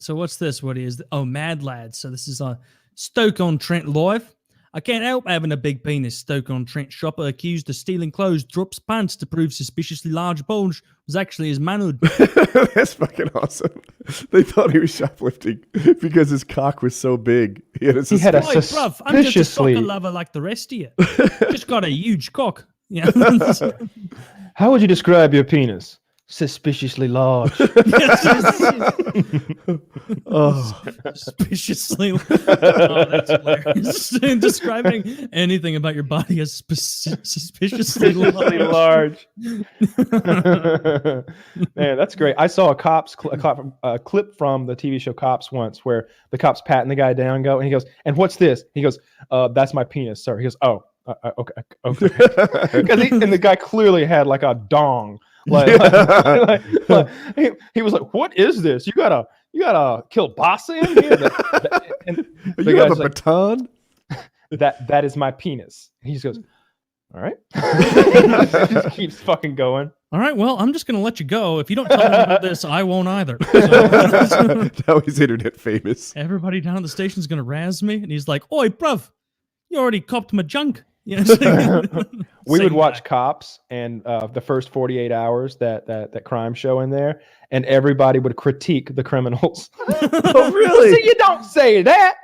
So what's this? What is? Oh, Mad Lads. So this is Stoke-on-Trent live. I can't help having a big penis. Stoke-on-Trent shopper accused of stealing clothes drops pants to prove suspiciously large bulge was actually his manhood. That's fucking awesome. They thought he was shoplifting because his cock was so big. He had a suspicious... bruv, I'm just a soccer lover like the rest of you. Just got a huge cock. Yeah. How would you describe your penis? Suspiciously large. Suspiciously. Oh, that's hilarious. Describing anything about your body as suspiciously large. Man, that's great. I saw a clip from the TV show Cops once where the cops patting the guy down, and he goes, "And what's this?" He goes, "That's my penis, sir." He goes, "Oh, okay." And the guy clearly had like a dong. He was like, "What is this? You got a kielbasa in here?" You have a baton? That is my penis. And he just goes, "All right." Just keeps fucking going. All right, well, I'm just going to let you go. If you don't tell me about this, I won't either. Now he's internet famous. Everybody down at the station is going to razz me. And he's like, "Oi, bruv, you already copped my junk." Yes. We would watch Cops and the first 48 hours, that crime show in there, and everybody would critique the criminals. Oh, really? So you don't say that.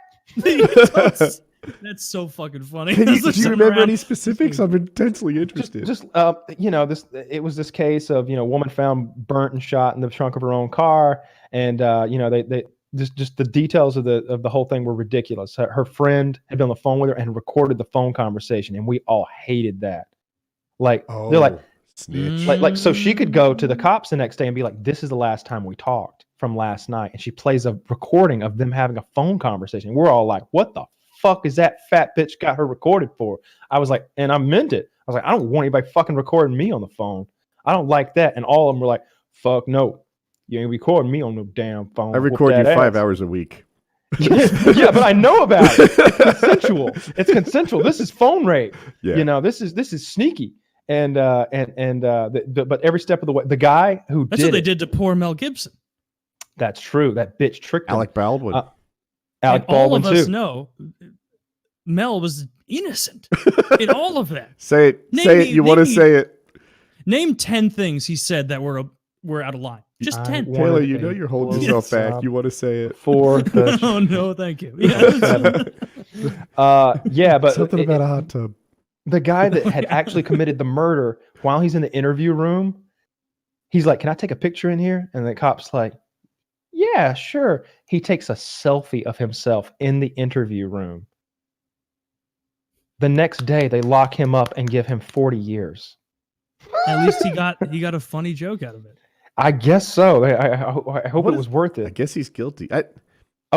That's so fucking funny. Do you remember any specifics? I'm intensely interested. It was this case of, woman found burnt and shot in the trunk of her own car, and they just the details of the whole thing were ridiculous. Her friend had been on the phone with her and recorded the phone conversation, and we all hated that. They're like, snitch. So she could go to the cops the next day and be like, "This is the last time we talked from last night," and she plays a recording of them having a phone conversation. We're all like, "What the fuck is that fat bitch got her recorded for?" I was like, and I meant it. I was like, I don't want anybody fucking recording me on the phone. I don't like that. And all of them were like, "Fuck no. You ain't recording me on no damn phone." I record you 5 hours a week. Yeah, but I know about it. It's consensual. It's consensual. This is phone rape. Yeah. This is sneaky. But every step of the way, the guy who That's what they did to poor Mel Gibson. That's true. That bitch tricked him. Alec Baldwin. Alec All Baldwin of too. us know Mel was innocent in all of that. Say it. You want to say it. Name 10 things he said that were out of line. Just 10. Taylor, you know you're holding yourself back. You want to say it. For the Oh, no, thank you. But something about a hot tub. The guy that had actually committed the murder, while he's in the interview room, he's like, "Can I take a picture in here?" And the cop's like, "Yeah, sure." He takes a selfie of himself in the interview room. The next day, they lock him up and give him 40 years. At least he got a funny joke out of it. I guess so. I hope it was worth it. I guess he's guilty.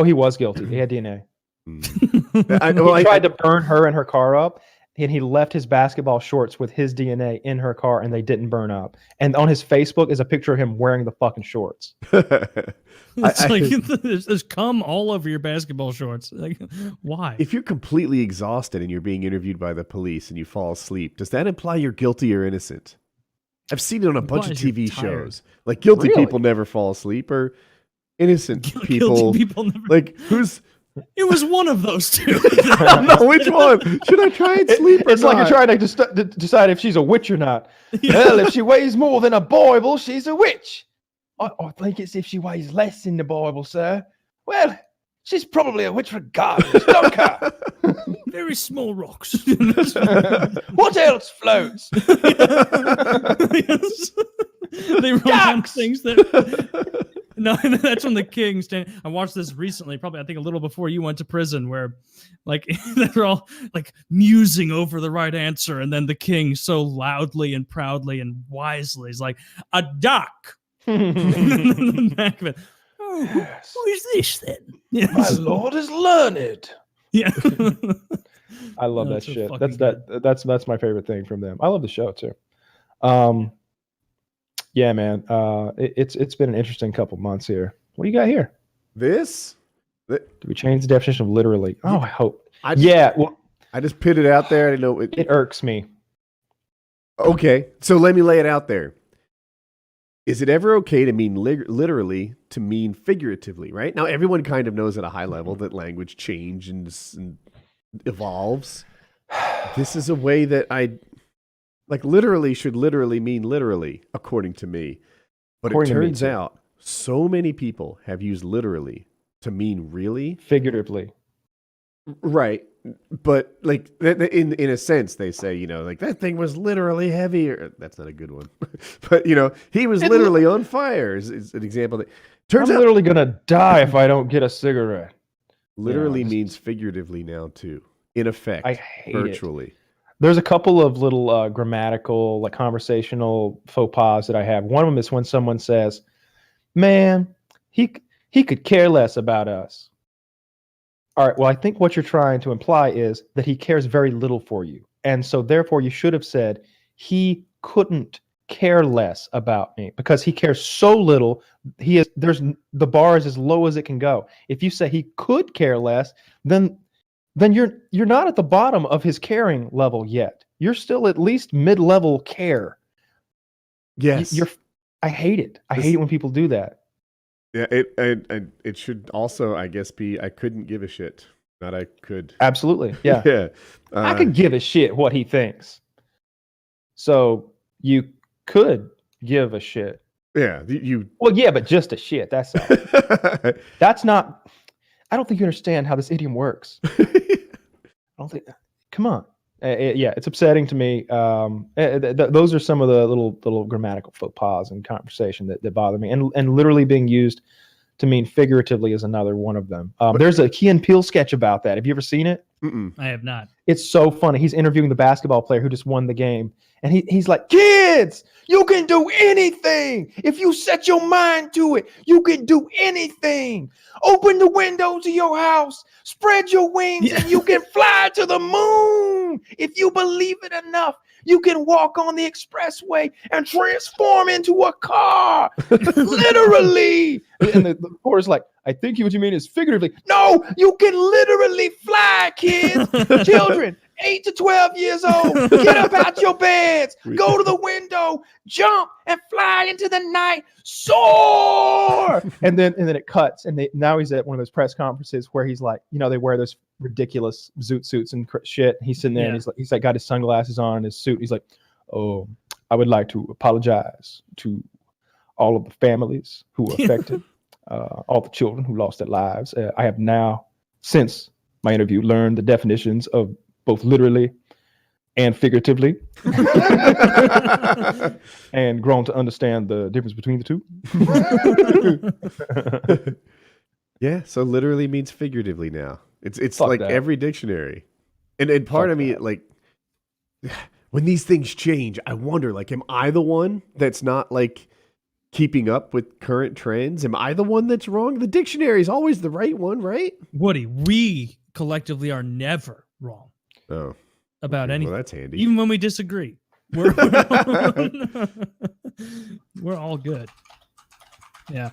He was guilty. He had DNA. He tried to burn her and her car up, and he left his basketball shorts with his DNA in her car, and they didn't burn up. And on his Facebook is a picture of him wearing the fucking shorts. There's cum all over your basketball shorts. Like, why? If you're completely exhausted and you're being interviewed by the police and you fall asleep, does that imply you're guilty or innocent? I've seen it on a bunch of TV shows. Like, guilty people never fall asleep, or innocent people. Guilty people never. Like, who's? It was one of those two. No, which one? Should I try and sleep or It's not? like you're trying to decide if she's a witch or not. Yeah. Well, if she weighs more than a Bible, she's a witch. I think it's if she weighs less in the Bible, sir. Well, she's probably a witch regardless. Don't care. Very small rocks. What else floats? They wrote down things that. No, that's from the King. I watched this recently, probably I think a little before you went to prison, where like they're all like musing over the right answer, and then the King so loudly and proudly and wisely is like, "A duck." The back of it. Oh, who is this then? Yes. My lord is learned. Yeah. I love that so shit. fucking That's my favorite thing from them. I love the show too. Yeah, man. It's been an interesting couple months here. What do you got here? This? Do we change the definition of literally? Oh, I hope. I just put it out there. I know it irks me. Okay, so let me lay it out there. is it ever okay to mean literally to mean figuratively, right? Now, everyone kind of knows at a high level that language changes and evolves. This is a way that literally should literally mean literally, according to me. But it turns out so many people have used literally to mean really. Figuratively. Right. But like in a sense, they say, you know, like that thing was literally heavy. Or, that's not a good one. But, you know, he was literally on fire is an example. That turns I'm out literally going to die if I don't get a cigarette. Literally means figuratively now, too. In effect, I hate virtually. It. There's a couple of little grammatical, like conversational faux pas that I have. One of them is when someone says, man, he could care less about us. All right, well, I think what you're trying to imply is that he cares very little for you. And so therefore you should have said he couldn't care less about me because he cares so little. The bar is as low as it can go. If you say he could care less, then you're not at the bottom of his caring level yet. You're still at least mid-level care. Yes. I hate it. I hate it when people do that. Yeah, it should also, I guess, be I couldn't give a shit. Not I could. Absolutely. Yeah. Yeah. I could give a shit what he thinks. So you could give a shit. Yeah. Well, yeah, but just a shit. That's all. That's not. I don't think you understand how this idiom works. I don't think. Come on. Yeah, it's upsetting to me. Those are some of the little grammatical faux pas in conversation that bother me, and literally being used to mean figuratively is another one of them. There's a Key and Peele sketch about that. Have you ever seen it? Mm-mm. I have not. It's so funny. He's interviewing the basketball player who just won the game, and he's like, "Kids, you can do anything if you set your mind to it. You can do anything. Open the windows of your house, spread your wings, and you can fly to the moon. If you believe it enough, you can walk on the expressway and transform into a car, literally." And the reporter's like, "I think what you mean is figuratively." "No, you can literally fly, kids, children, 8 to 12 years old. Get up out your beds, go to the window, jump, and fly into the night. Soar!" And then it cuts, and now he's at one of those press conferences where he's like, you know, they wear those ridiculous zoot suits and shit. He's sitting there, and he's like got his sunglasses on and his suit. He's like, "Oh, I would like to apologize to all of the families who were affected, all the children who lost their lives. I have now, since my interview, learned the definitions of both literally and figuratively, and grown to understand the difference between the two." Yeah, so literally means figuratively now. It's like that. Every dictionary. And part of me, like, when these things change, I wonder, like, am I the one that's not, like, keeping up with current trends? Am I the one that's wrong? The dictionary is always the right one, right? Woody, we collectively are never wrong. Oh. About anything. Well, that's handy. Even when we disagree. We're all good. Yeah.